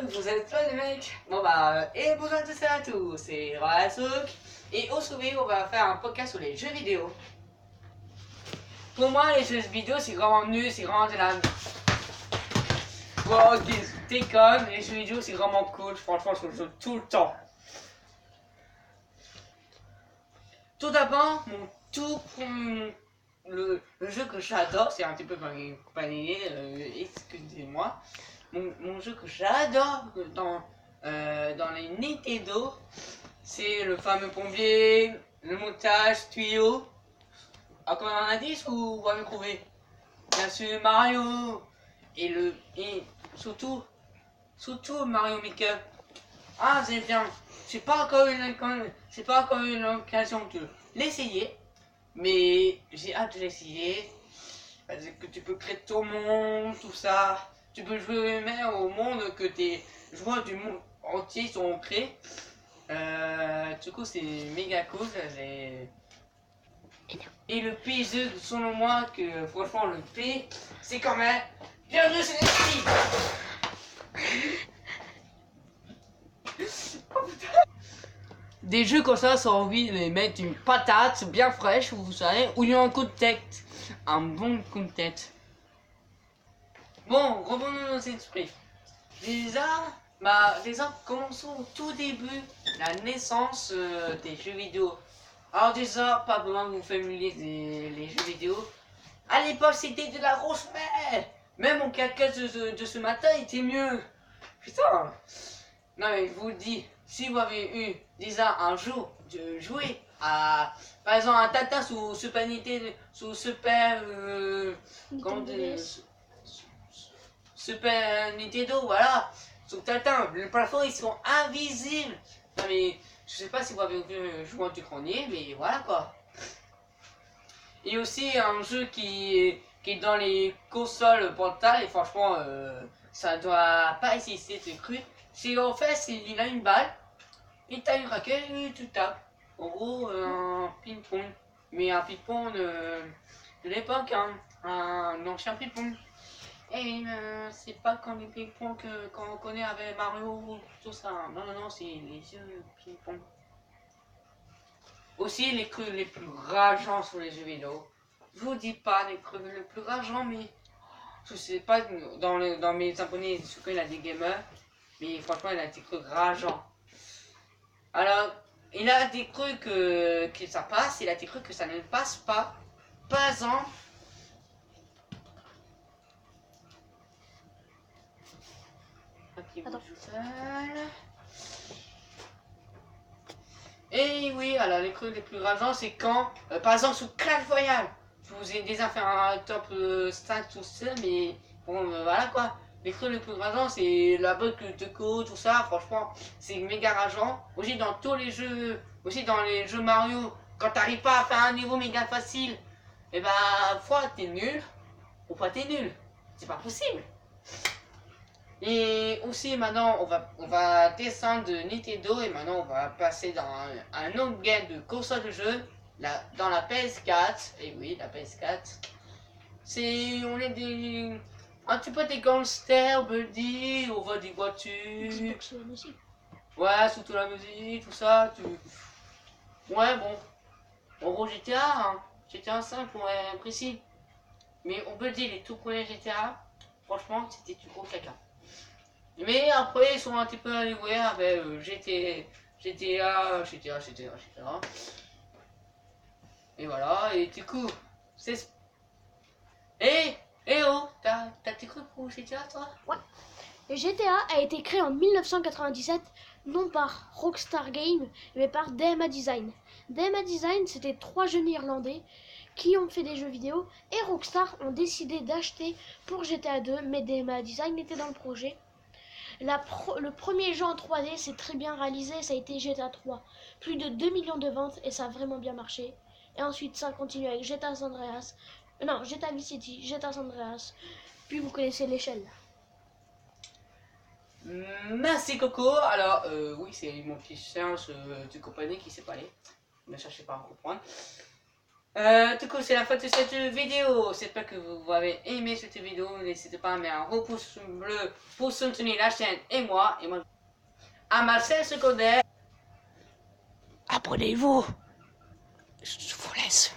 vous êtes pas les mecs. Bon bah, et bonjour à tous et à tous, c'est Rasouk. Et aujourd'hui, on va faire un podcast sur les jeux vidéo. Pour moi, les jeux vidéo, c'est vraiment nul, c'est vraiment de la... Bon, ok, t'es con, les jeux vidéo, c'est vraiment cool. Franchement, je joue tout le temps. Tout d'abord, le jeu que j'adore, c'est un petit peu vanillé, excusez-moi. Mon jeu que j'adore dans les Nintendo, c'est le fameux pompier, le montage, tuyau. Encore un indice ou vous avez trouvé? Bien sûr Mario et surtout Mario Maker. Ah c'est bien. C'est pas encore une occasion de l'essayer, mais j'ai hâte de l'essayer. Parce que tu peux créer ton monde, tout ça. Tu peux jouer même au monde que tes joueurs du monde entier sont créés. Du coup, c'est méga cool. Et le jeu, selon moi, que franchement, le P, c'est quand même. Bienvenue chez les filles. Des jeux comme ça, ça a envie de les mettre une patate bien fraîche, vous savez, ou il y a un coup de tête. Un bon coup de tête. Bon, revenons dans l'esprit. Déjà, commençons au tout début, la naissance des jeux vidéo. Alors déjà, pas besoin de vous familiariser les jeux vidéo. À l'époque, c'était de la grosse merde. Même mon caca de ce matin était mieux. Putain. Non mais je vous le dis, si vous avez eu déjà un jour de jouer à, par exemple, un Tata sous Super Nintendo, sous Super, Super Nintendo, voilà, sous Tata, les plafonds ils sont invisibles. Non mais, je sais pas si vous avez vu jouer en écranier, mais voilà quoi. Et aussi un jeu qui est dans les consoles portables, et franchement, ça doit pas exister, c'est cru. C'est en fait, il a une balle, et t'as une raquette, et tu tapes. En gros, un ping-pong. Mais un ping-pong de l'époque, hein, un ancien ping-pong. Et c'est pas comme les ping-pong qu'on connaît avec Mario, tout ça. Non, non, non, c'est les jeux ping-pong. Aussi, les trucs les plus rageants sur les jeux vidéo. Je vous dis pas les trucs les plus rageants, mais je sais pas, dans mes abonnés, il y a des gamers, mais franchement, il a des trucs rageants. Alors, il a des trucs que ça passe, il a des trucs que ça ne passe pas. Par exemple, et oui, alors les trucs les plus rageants, c'est quand, par exemple, sous Clash Royale, je vous ai déjà fait un top 5 tout ça, mais bon, voilà quoi. Les trucs les plus rageants, c'est la bug de co, tout ça, franchement, c'est méga rageant. Aussi dans tous les jeux, aussi dans les jeux Mario, quand t'arrives pas à faire un niveau méga facile, et bah, soit t'es nul, ou pas t'es nul. C'est pas possible. Et aussi maintenant on va descendre de Nintendo et maintenant on va passer dans un autre game de console de jeu, dans la PS4. Et oui, la PS4. On est un petit peu des gangsters, buddy, on voit des voitures. Ouais, surtout la musique, tout ça. Ouais, bon. En gros GTA, hein. GTA 5 pour être précis. Mais on peut dire les tout premiers GTA, franchement c'était du gros caca. Mais après, ils sont un petit peu allés avec GTA. Et voilà, et du coup, c'est... Oh, t'as tes trucs pour GTA, toi? Ouais. Le GTA a été créé en 1997, non par Rockstar Games, mais par DMA Design. DMA Design, c'était 3 jeunes Irlandais qui ont fait des jeux vidéo, et Rockstar ont décidé d'acheter pour GTA 2, mais DMA Design était dans le projet. Le premier jeu en 3D, c'est très bien réalisé, ça a été GTA 3. Plus de 2 millions de ventes et ça a vraiment bien marché. Et ensuite, ça continue avec GTA San Andreas. Non, GTA Vice City, GTA San Andreas. Puis vous connaissez l'échelle. Merci Coco. Alors, oui, c'est mon petit chien de compagnie qui s'est parlé. Ne cherchez pas à comprendre. Du coup, c'est la fin de cette vidéo. J'espère que vous avez aimé cette vidéo. N'hésitez pas à mettre un gros pouce bleu pour soutenir la chaîne et moi. À ma chaîne secondaire. Abonnez-vous. Je vous laisse.